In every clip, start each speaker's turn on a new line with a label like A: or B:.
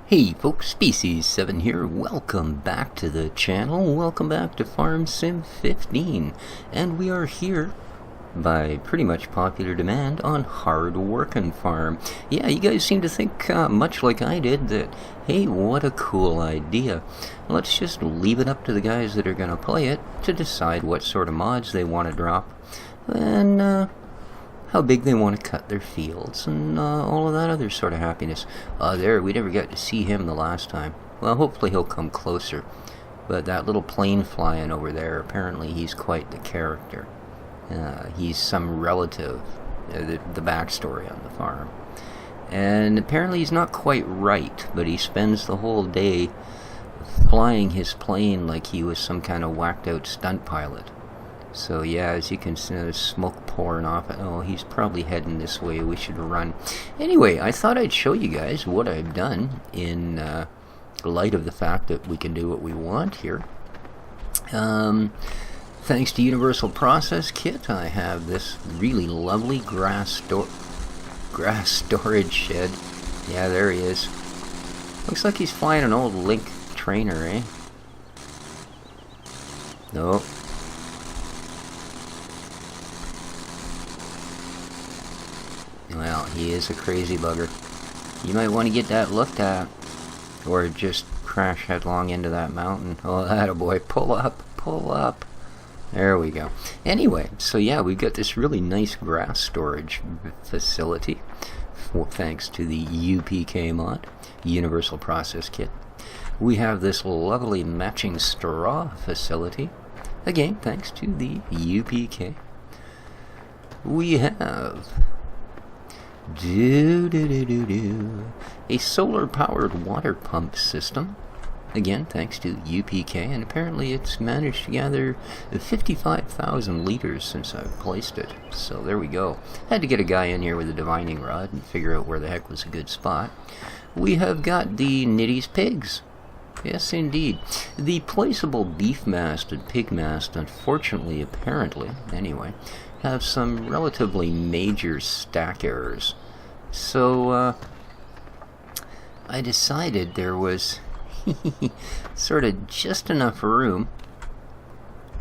A: Hey folks, Species7 here. Welcome back to the channel. Welcome back to Farm Sim 15. And we are here by pretty much popular demand on Hard Workin' Farm. Yeah, you guys seem to think much like I did that, hey, what a cool idea. Let's just leave it up to the guys that are going to play it to decide what sort of mods they want to drop. And how big they want to cut their fields, and all of that other sort of happiness. There, we never got to see him the last time. Well, hopefully he'll come closer. But that little plane flying over there, apparently he's quite the character. He's some relative, the backstory on the farm. And apparently he's not quite right, but he spends the whole day flying his plane like he was some kind of whacked out stunt pilot. So yeah, as you can see, there's smoke pouring off. Oh, he's probably heading this way. We should run. Anyway, I thought I'd show you guys what I've done in light of the fact that we can do what we want here. Thanks to Universal Process Kit, I have this really lovely grass storage shed. Yeah, there he is. Looks like he's flying an old Link trainer, eh? Nope. Well, he is a crazy bugger. You might want to get that looked at. Or just crash headlong into that mountain. Oh, attaboy. Pull up. Pull up. There we go. Anyway, so yeah, we've got this really nice grass storage facility. Thanks to the UPK mod, Universal Process Kit. We have this lovely matching straw facility. Again, thanks to the UPK. We have a solar-powered water pump system. Again, thanks to UPK, and apparently it's managed to gather 55,000 liters since I've placed it. So there we go. Had to get a guy in here with a divining rod and figure out where the heck was a good spot. We have got the Nitty's pigs. Yes, indeed. The placeable beef mast and pig mast, unfortunately, apparently, anyway, have some relatively major stack errors. So, I decided there was sort of just enough room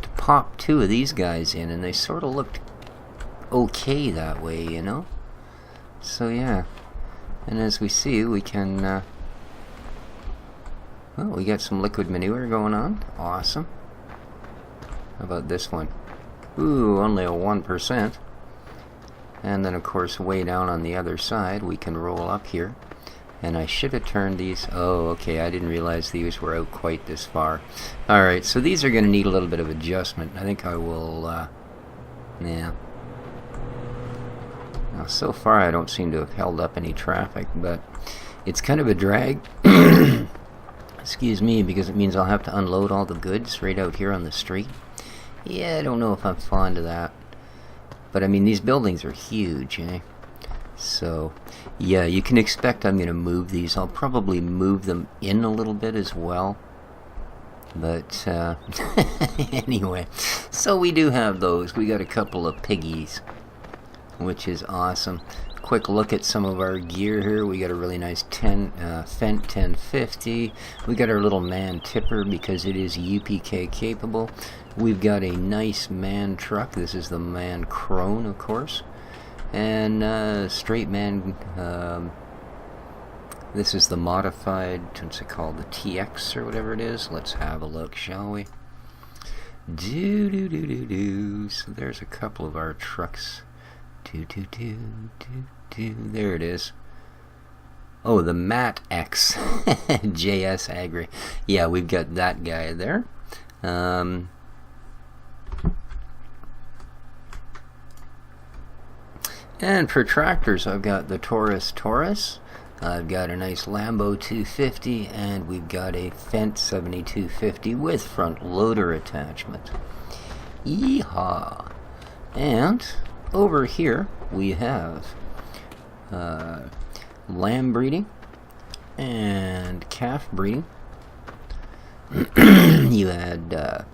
A: to pop two of these guys in, and they sort of looked okay that way, you know? So, yeah. And as we see, we can, well, we got some liquid manure going on. Awesome. How about this one? Ooh, only a 1%. And then, of course, way down on the other side, we can roll up here. And I should have turned these. Oh, okay, I didn't realize these were out quite this far. Alright, so these are going to need a little bit of adjustment. I think I will, yeah. Now, so far, I don't seem to have held up any traffic, but it's kind of a drag. Excuse me, because it means I'll have to unload all the goods right out here on the street. Yeah, I don't know if I'm fond of that. But, I mean, these buildings are huge, eh? So, yeah, you can expect I'm going to move these. I'll probably move them in a little bit as well. But, anyway. So we do have those. We got a couple of piggies, which is awesome. Quick look at some of our gear here. We got a really nice Fendt 1050. We got our little man tipper because it is UPK capable. We've got a nice man truck. This is the man crone, of course. And straight man, this is the modified, what's it called, the TX or whatever it is. Let's have a look, shall we? So there's a couple of our trucks. There it is. Oh, the Matt X JS Agri. Yeah, we've got that guy there. And for tractors, I've got the Taurus. I've got a nice Lambo 250, and we've got a Fendt 7250 with front loader attachment. Yeehaw! And over here we have lamb breeding and calf breeding. You had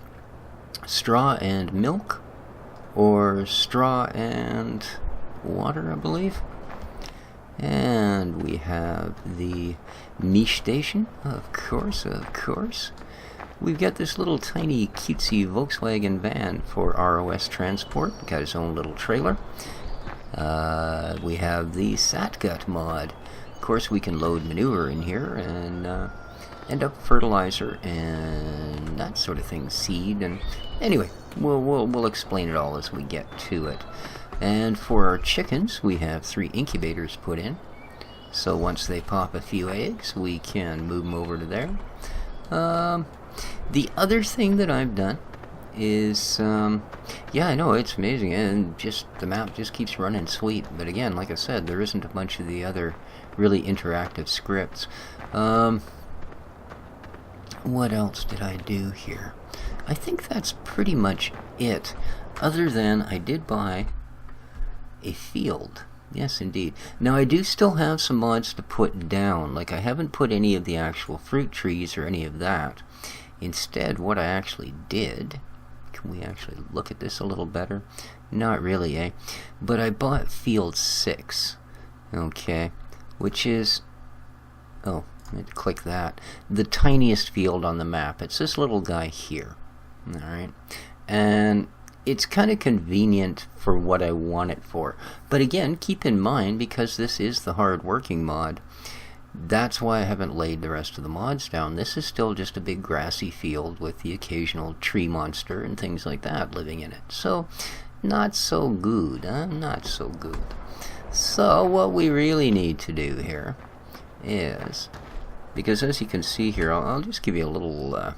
A: straw and milk, or straw and water, I believe. And we have the niche station, of course, of course. We've got this little tiny cutesy Volkswagen van for ROS transport. Got his own little trailer. We have the Satgut mod. Of course, we can load manure in here and end up fertilizer and that sort of thing, seed. And anyway, we'll explain it all as we get to it. And for our chickens, we have 3 incubators put in. So once they pop a few eggs, we can move them over to there. The other thing that I've done is, yeah, I know, it's amazing, and just the map just keeps running sweet. But again, like I said, there isn't a bunch of the other really interactive scripts. What else did I do here? I think that's pretty much it, other than I did buy a field. Yes, indeed. Now, I do still have some mods to put down. Like, I haven't put any of the actual fruit trees or any of that. Instead, what I actually did... Can we actually look at this a little better? Not really, eh? But I bought field 6. Okay. Which is... Oh, let me click that. The tiniest field on the map. It's this little guy here. Alright. And... it's kind of convenient for what I want it for. But again, keep in mind, because this is the hard-working mod, that's why I haven't laid the rest of the mods down. This is still just a big grassy field with the occasional tree monster and things like that living in it. So, not so good, huh? Not so good. So, what we really need to do here is, because as you can see here, I'll just give you a little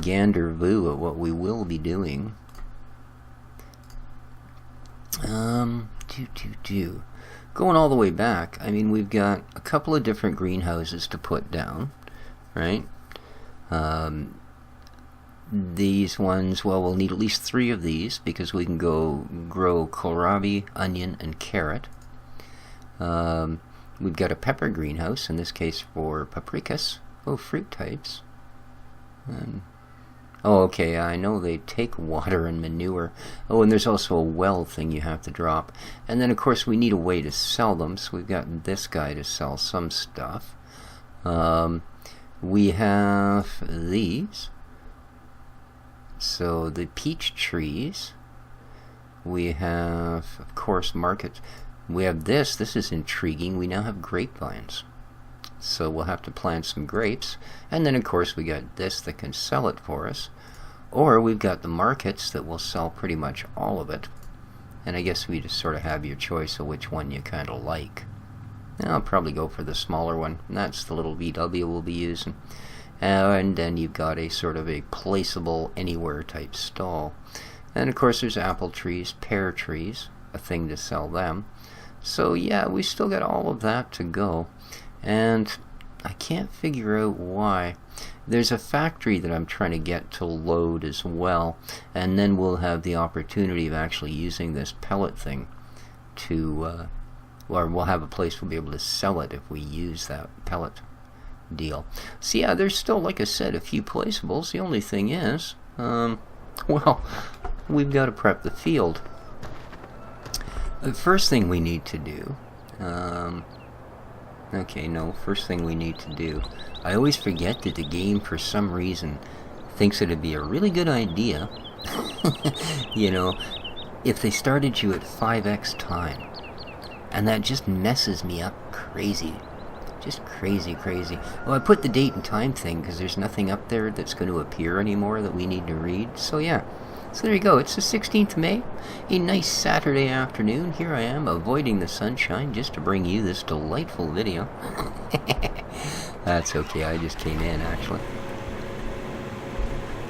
A: gander view of what we will be doing. Going all the way back, I mean, we've got a couple of different greenhouses to put down, right? These ones, well, we'll need at least 3 of these because we can go grow kohlrabi, onion, and carrot. We've got a pepper greenhouse, in this case for paprikas. Oh, fruit types. Oh, okay, I know they take water and manure. Oh, and there's also a well thing you have to drop. And then, of course, we need a way to sell them, so we've got this guy to sell some stuff. We have these. So, the peach trees. We have, of course, markets. We have this. This is intriguing. We now have grapevines. So we'll have to plant some grapes. And then, of course, we got this that can sell it for us. Or we've got the markets that will sell pretty much all of it. And I guess we just sort of have your choice of which one you kind of like. And I'll probably go for the smaller one. And that's the little VW we'll be using. And then you've got a sort of a placeable anywhere type stall. And, of course, there's apple trees, pear trees, a thing to sell them. So, yeah, we still got all of that to go. And I can't figure out why. There's a factory that I'm trying to get to load as well, and then we'll have the opportunity of actually using this pellet thing to, or we'll have a place we'll be able to sell it if we use that pellet deal. So yeah, there's still, like I said, a few placeables. The only thing is, well, we've got to prep the field. The first thing we need to do, first thing we need to do, I always forget that the game, for some reason, thinks it'd be a really good idea, you know, if they started you at 5x time. And that just messes me up crazy. Just crazy. Well, I put the date and time thing because there's nothing up there that's going to appear anymore that we need to read. So yeah. So there you go. It's the 16th of May, a nice Saturday afternoon. Here I am, avoiding the sunshine just to bring you this delightful video. That's okay, I just came in, actually.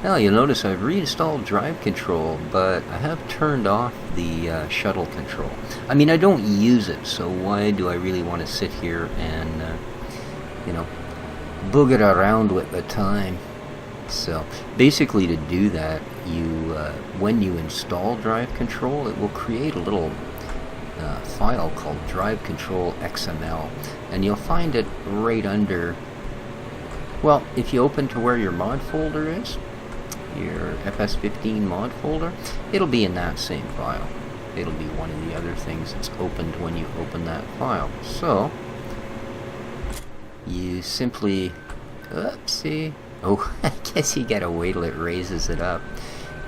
A: Now, you'll notice I've reinstalled drive control, but I have turned off the shuttle control. I mean, I don't use it, so why do I really want to sit here and, you know, boog it around with the time? So basically, to do that, you when you install drive control, it will create a little file called drive control XML, and you'll find it right under, well, if you open to where your mod folder is, your FS15 mod folder, it'll be in that same file. it'll be one of the other things that's opened when you open that file. So you simply, oopsie, oh, I guess you gotta wait till it raises it up.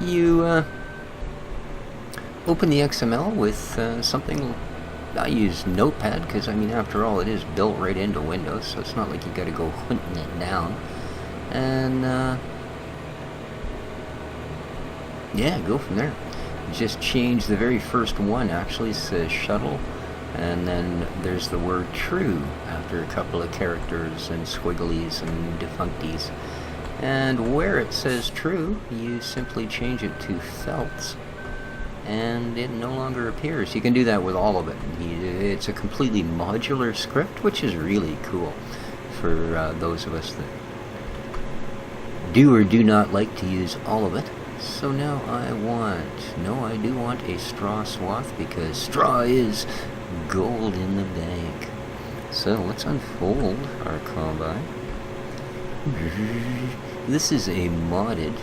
A: You open the XML with something. I use Notepad because, I mean, after all, it is built right into Windows, so it's not like you gotta go hunting it down. And yeah, go from there. Just change the very first one, actually. It says shuttle, and then there's the word true after a couple of characters and squigglies and defuncties. And where it says true, you simply change it to felt, and it no longer appears. You can do that with all of it. It's a completely modular script, which is really cool for those of us that do or do not like to use all of it. So now I do want a straw swath, because straw is gold in the bank. So let's unfold our combine. This is a modded,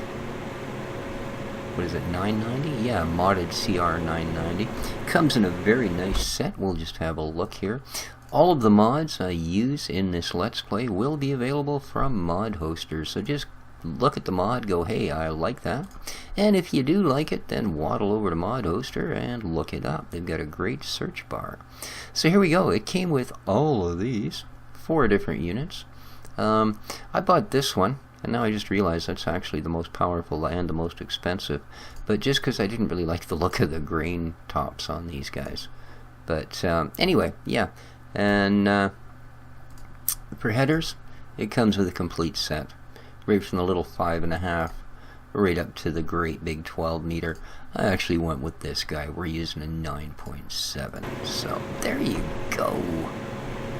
A: what is it, 990? Yeah, modded CR 990. Comes in a very nice set. We'll just have a look here. All of the mods I use in this Let's Play will be available from mod hosters, so just look at the mod, go, hey, I like that. And if you do like it, then waddle over to Mod Hoster and look it up. They've got a great search bar. So here we go. It came with all of these, 4 different units. I bought this one, and now I just realized that's actually the most powerful and the most expensive. But just because I didn't really like the look of the grain tops on these guys. But anyway, yeah. And for headers, it comes with a complete set. Right from the little 5.5 right up to the great big 12 meter. I actually went with this guy. We're using a 9.7. So there you go.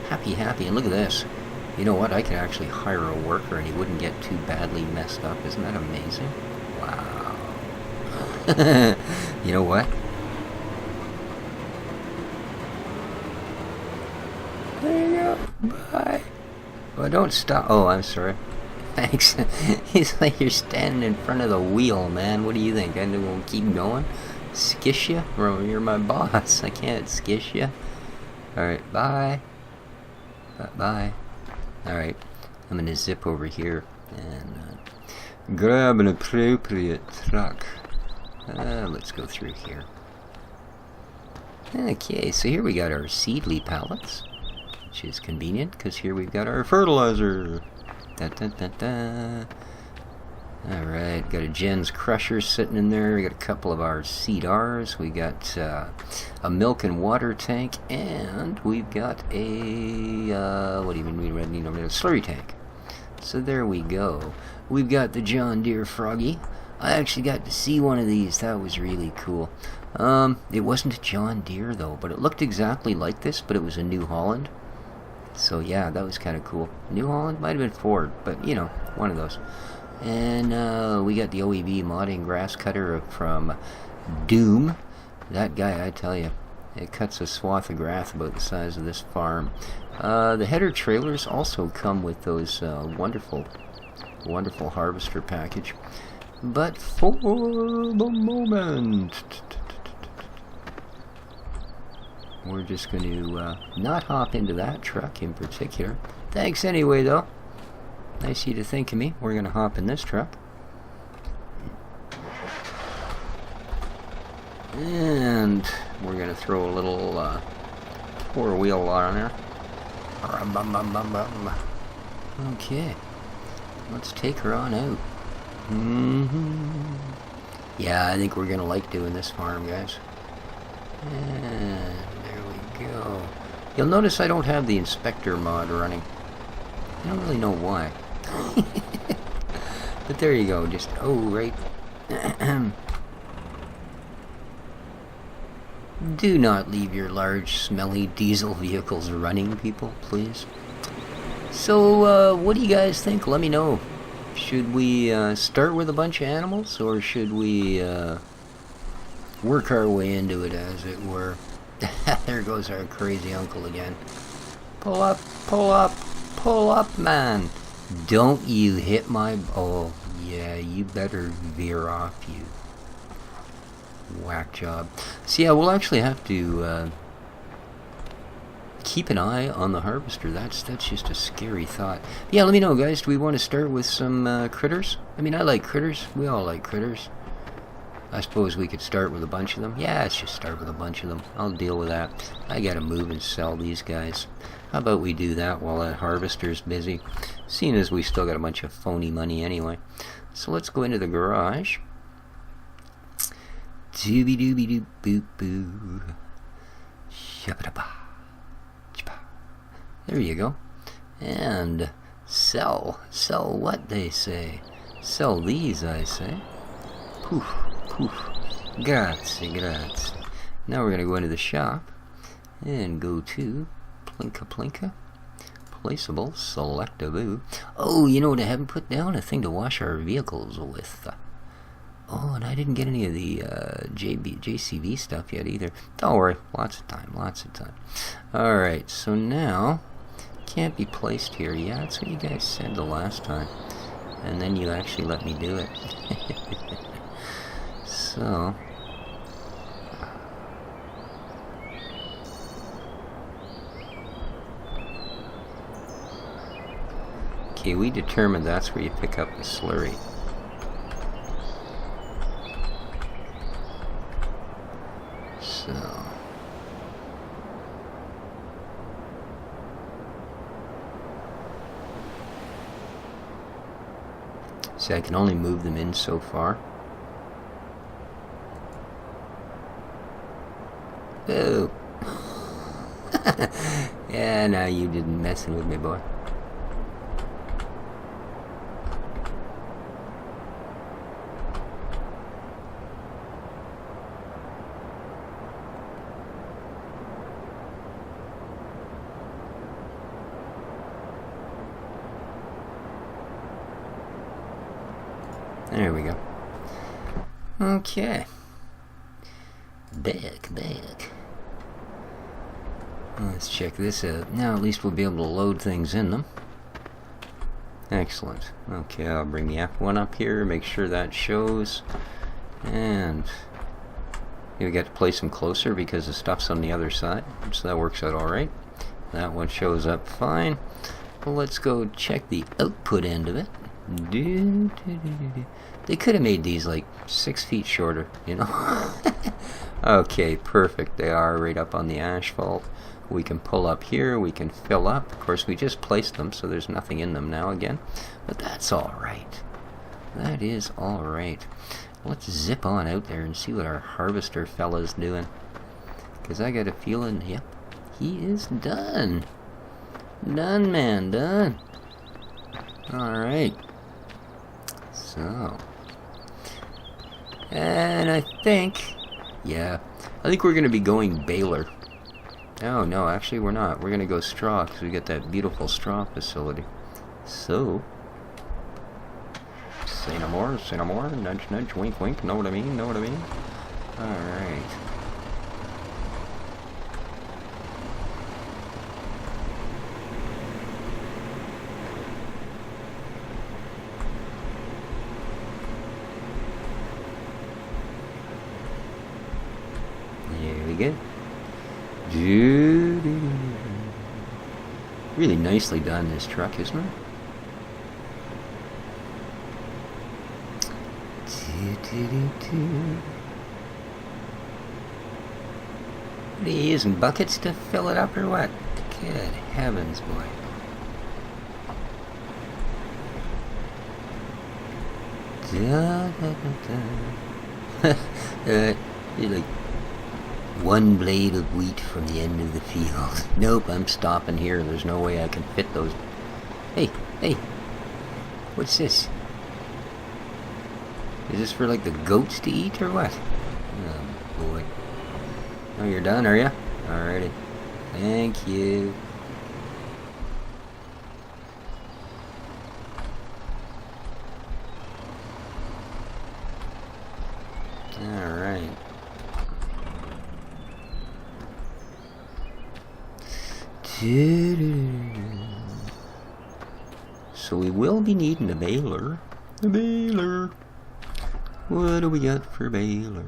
A: Happy. And look at this. You know what? I could actually hire a worker and he wouldn't get too badly messed up. Isn't that amazing? Wow. You know what? There you go. Bye. Well, don't stop. Oh, I'm sorry. Thanks. It's like you're standing in front of the wheel, man. What do you think? I'm gonna keep going? Skish ya? You're my boss. I can't skish ya. Alright, bye. Bye. Alright, I'm gonna zip over here and grab an appropriate truck. Let's go through here. Okay, so here we got our seedly pallets, which is convenient because here we've got our fertilizer. Alright, got a Jen's Crusher sitting in there. We got a couple of our CDRs. We got a milk and water tank, and we've got a what do you mean we need a slurry tank. So there we go. We've got the John Deere Froggy. I actually got to see one of these. That was really cool. It wasn't a John Deere though, but it looked exactly like this, but it was a New Holland. So yeah, that was kind of cool. New Holland? Might have been Ford, but you know, one of those. And we got the OEB modding grass cutter from Doom. That guy, I tell you, it cuts a swath of grass about the size of this farm. The header trailers also come with those wonderful harvester package. But for the moment, we're just going to not hop into that truck in particular. Thanks anyway, though. Nice of you to think of me. We're going to hop in this truck. And we're going to throw a little four-wheel on there. Okay. Let's take her on out. Yeah, I think we're going to like doing this farm, guys. And there we go. You'll notice I don't have the inspector mod running. I don't really know why. But there you go. Just, oh, right. Do not leave your large, smelly diesel vehicles running, people, please. So, what do you guys think? Let me know. Should we start with a bunch of animals, or should we work our way into it, as it were? There goes our crazy uncle again. Pull up, pull up, pull up, man. Don't you hit my... Oh, yeah, you better veer off, you. Whack job. So yeah, we'll actually have to keep an eye on the harvester. That's just a scary thought. But yeah, let me know, guys. Do we want to start with some critters? I mean, I like critters. We all like critters. I suppose we could start with a bunch of them. Yeah, let's just start with a bunch of them. I'll deal with that. I gotta move and sell these guys. How about we do that while that harvester's busy? Seeing as we still got a bunch of phony money anyway. So let's go into the garage. Dooby dooby doo boo boo. Shabba-da-ba. There you go. And sell. Sell what, they say? Sell these, I say. Poof, poof. Grazie, grazie. Now we're going to go into the shop and go to Plinka Plinka. Placeables, select a boo. Oh, you know what I haven't put down? A thing to wash our vehicles with. Oh, and I didn't get any of the JCV stuff yet either. Don't worry, lots of time, lots of time. Alright, so now, can't be placed here. Yeah, that's what you guys said the last time. And then you actually let me do it. So, okay, we determined that's where you pick up the slurry. So, see, I can only move them in so far. Oh. Yeah, no, you didn't messing with me, boy. There we go. Okay. Back. Let's check this out. Now at least we'll be able to load things in them. Excellent. Okay, I'll bring the F1 up here, make sure that shows. And we got to place them closer because the stuff's on the other side. So that works out alright. That one shows up fine. Well, let's go check the output end of it. They could have made these like 6 feet shorter, you know. Okay, perfect. They are right up on the asphalt. We can pull up here, we can fill up. Of course, we just placed them, so there's nothing in them now again. But that's alright. That is alright. Let's zip on out there and see what our harvester fella's doing. Because I got a feeling, yep, he is done. Done, man, done. Alright. So. And I think, yeah, I think we're going to be going baler. Oh, no, actually we're not. We're going to go straw because we got that beautiful straw facility. So, say no more, nudge, nudge, wink, wink, know what I mean, know what I mean? Alright. There we go. Really nicely done, this truck, isn't it? What are you using, buckets to fill it up or what? Good heavens, boy. You're like one blade of wheat from the end of the field. Nope, I'm stopping here. There's no way I can fit those. Hey, what's this? Is this for like the goats to eat or what? Oh boy. Oh, you're done, are you? Alrighty. Thank you. Alright. So we will be needing a baler. A baler. What do we got for balers?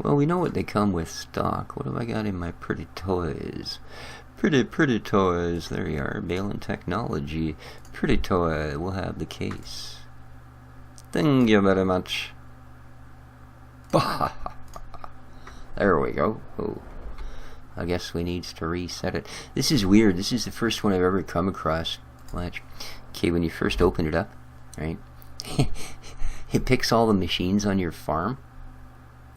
A: Well, we know what they come with stock. What have I got in my pretty toys? Pretty toys. There you are. Balin Technology. Pretty toy. We'll have the case. Thank you very much. There we go. Oh, I guess we needs to reset it. This is weird. This is the first one I've ever come across. Watch. Okay, when you first open it up, right? It picks all the machines on your farm.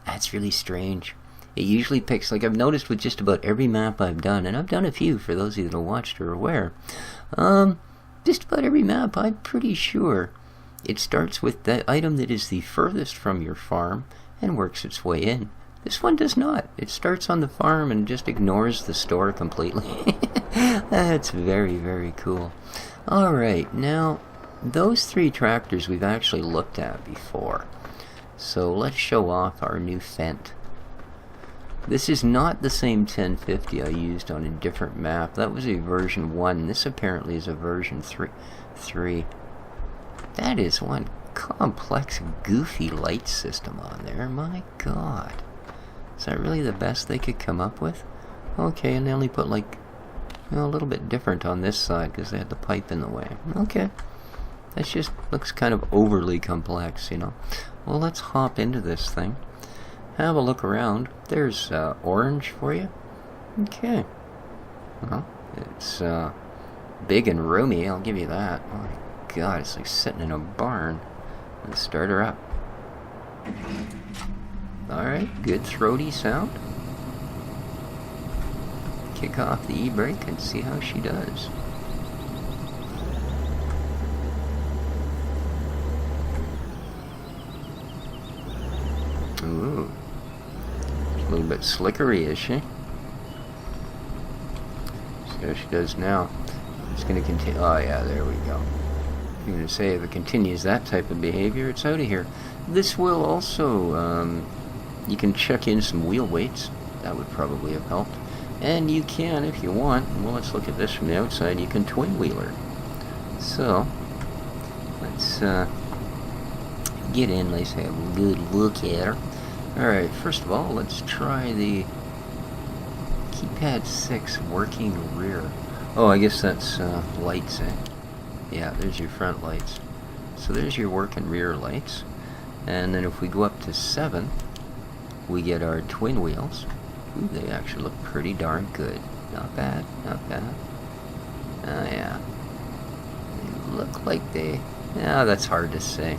A: That's really strange. It usually picks, like I've noticed with just about every map I've done, and I've done a few for those of you that have watched or aware. Just about every map, I'm pretty sure it starts with the item that is the furthest from your farm and works its way in. This one does not. It starts on the farm and just ignores the store completely. That's very, very cool. Alright, now, those 3 tractors we've actually looked at before. So let's show off our new Fendt. This is not the same 1050 I used on a different map. That was a version 1. This apparently is a version 3. That is one complex, goofy light system on there. My God. Is that really the best they could come up with? Okay, and they only put like, you know, a little bit different on this side because they had the pipe in the way. Okay. That just looks kind of overly complex, you know. Well, let's hop into this thing. Have a look around. There's orange for you. Okay. Well, it's big and roomy, I'll give you that. Oh my God, it's like sitting in a barn. Let's start her up. Alright, good throaty sound. Kick off the e-brake and see how she does. Ooh. A little bit slickery, is she? See how she does now. It's going to continue. Oh, yeah, there we go. I'm going to say if it continues that type of behavior, it's out of here. This will also, you can chuck in some wheel weights. That would probably have helped. And you can, if you want, well, let's look at this from the outside, you can twin wheel her. So, let's get in, let's have a good look at her. Alright, first of all, let's try the keypad 6 working rear. Oh, I guess that's lights, eh? Yeah, there's your front lights. So there's your working rear lights. And then if we go up to 7, we get our twin wheels. Ooh, they actually look pretty darn good. Not bad, not bad. Oh yeah. They look like they... Yeah, that's hard to say.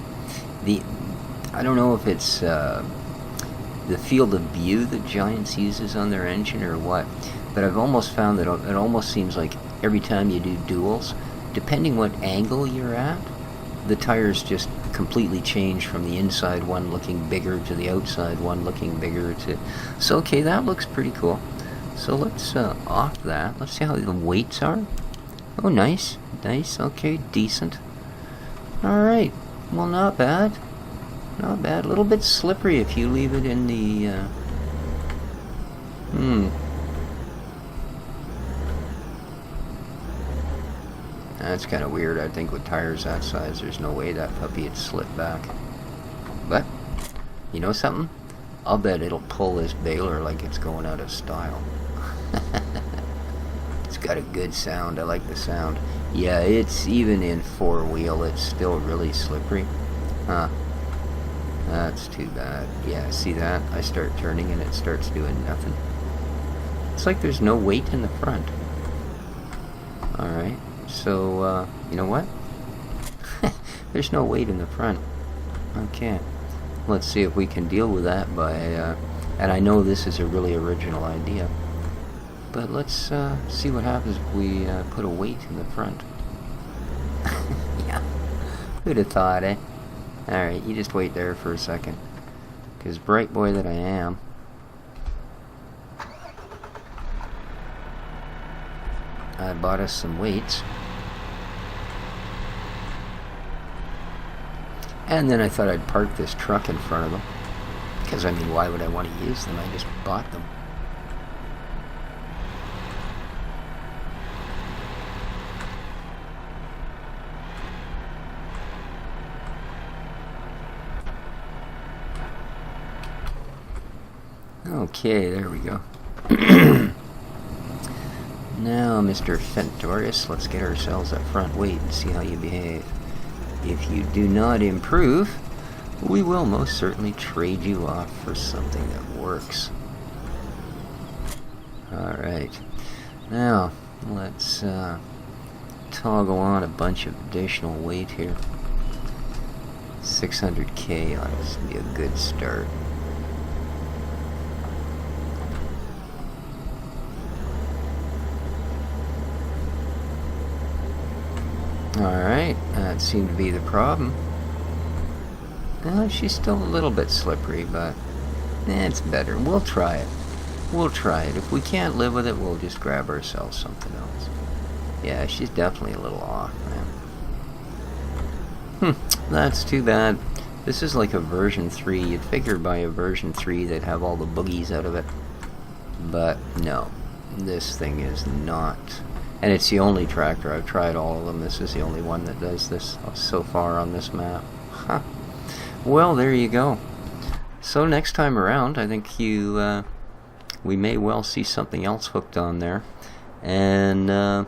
A: I don't know if it's the field of view that Giants uses on their engine or what, but I've almost found that it almost seems like every time you do duels, depending what angle you're at, the tires just completely change from the inside one looking bigger to the outside one looking bigger to... So okay, that looks pretty cool. So let's off that. Let's see how the weights are. Oh, nice. Nice. Okay, decent. Alright. Well, not bad. Not bad. A little bit slippery if you leave it in the... That's kind of weird. I think with tires that size, there's no way that puppy would slip back. But, you know something? I'll bet it'll pull this baler like it's going out of style. It's got a good sound. I like the sound. Yeah, it's even in 4-wheel, it's still really slippery. Huh. That's too bad. Yeah, see that? I start turning and it starts doing nothing. It's like there's no weight in the front. Alright. So, you know what? There's no weight in the front. Okay. Let's see if we can deal with that by, and I know this is a really original idea, but let's see what happens if we put a weight in the front. Yeah. Who'd have thought, eh? Alright, you just wait there for a second. Because bright boy that I am, I bought us some weights. And then I thought I'd park this truck in front of them. Because, I mean, why would I want to use them? I just bought them. Okay, there we go. Now, Mr. Fentorius, let's get ourselves up front. Wait and see how you behave. If you do not improve, we will most certainly trade you off for something that works. Alright. Now, let's toggle on a bunch of additional weight here. 600k ought to be a good start. Alright, that seemed to be the problem. Well, she's still a little bit slippery, but it's better. We'll try it. We'll try it. If we can't live with it, we'll just grab ourselves something else. Yeah, she's definitely a little off, man. That's too bad. This is like a version 3. You'd figure by a version 3 they'd have all the boogies out of it. But no, this thing is not. And it's the only tractor. I've tried all of them. This is the only one that does this so far on this map. Huh. Well, there you go. So next time around, I think we may well see something else hooked on there. And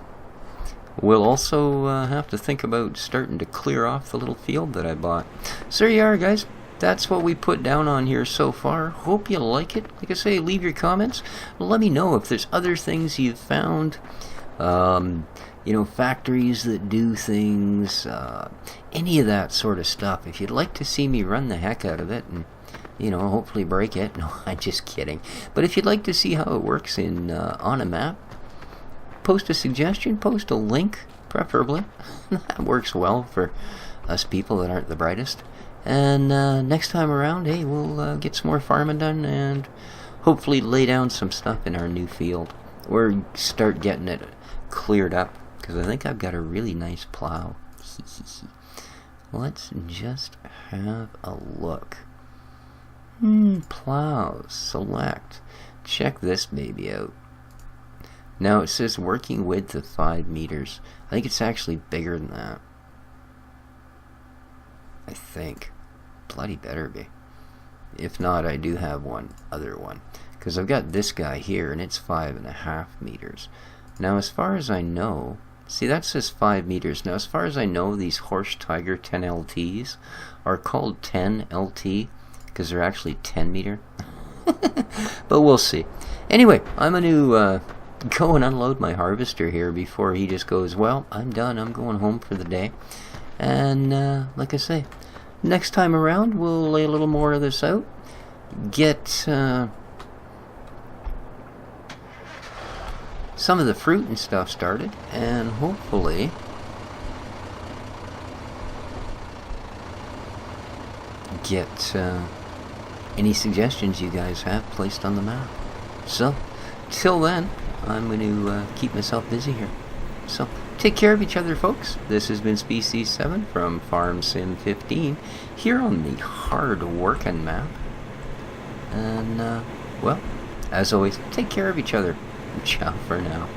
A: we'll also have to think about starting to clear off the little field that I bought. So there you are, guys. That's what we put down on here so far. Hope you like it. Like I say, leave your comments. Let me know if there's other things you've found. You know, factories that do things, any of that sort of stuff. If you'd like to see me run the heck out of it and, you know, hopefully break it. No, I'm just kidding. But if you'd like to see how it works in on a map, post a suggestion, post a link, preferably. That works well for us people that aren't the brightest. And next time around, hey, we'll get some more farming done and hopefully lay down some stuff in our new field. Or start getting it cleared up, because I think I've got a really nice plow. Let's just have a look. Plows, select. Check this baby out. Now it says working width of 5 meters. I think it's actually bigger than that. I think. Bloody better be. If not, I do have one other one. Because I've got this guy here, and it's 5.5 meters. Now, as far as I know, see, that says 5 meters. Now, as far as I know, these Horse Tiger 10LTs are called 10LT because they're actually 10 meter. But we'll see. Anyway, I'm going to go and unload my harvester here before he just goes, well, I'm done. I'm going home for the day. And like I say, next time around, we'll lay a little more of this out. Get some of the fruit and stuff started, and hopefully get any suggestions you guys have placed on the map. So, till then, I'm going to keep myself busy here. So, take care of each other, folks. This has been Species 7 from Farm Sim 15 here on the hard working map. And, well, as always, take care of each other. Ciao for now.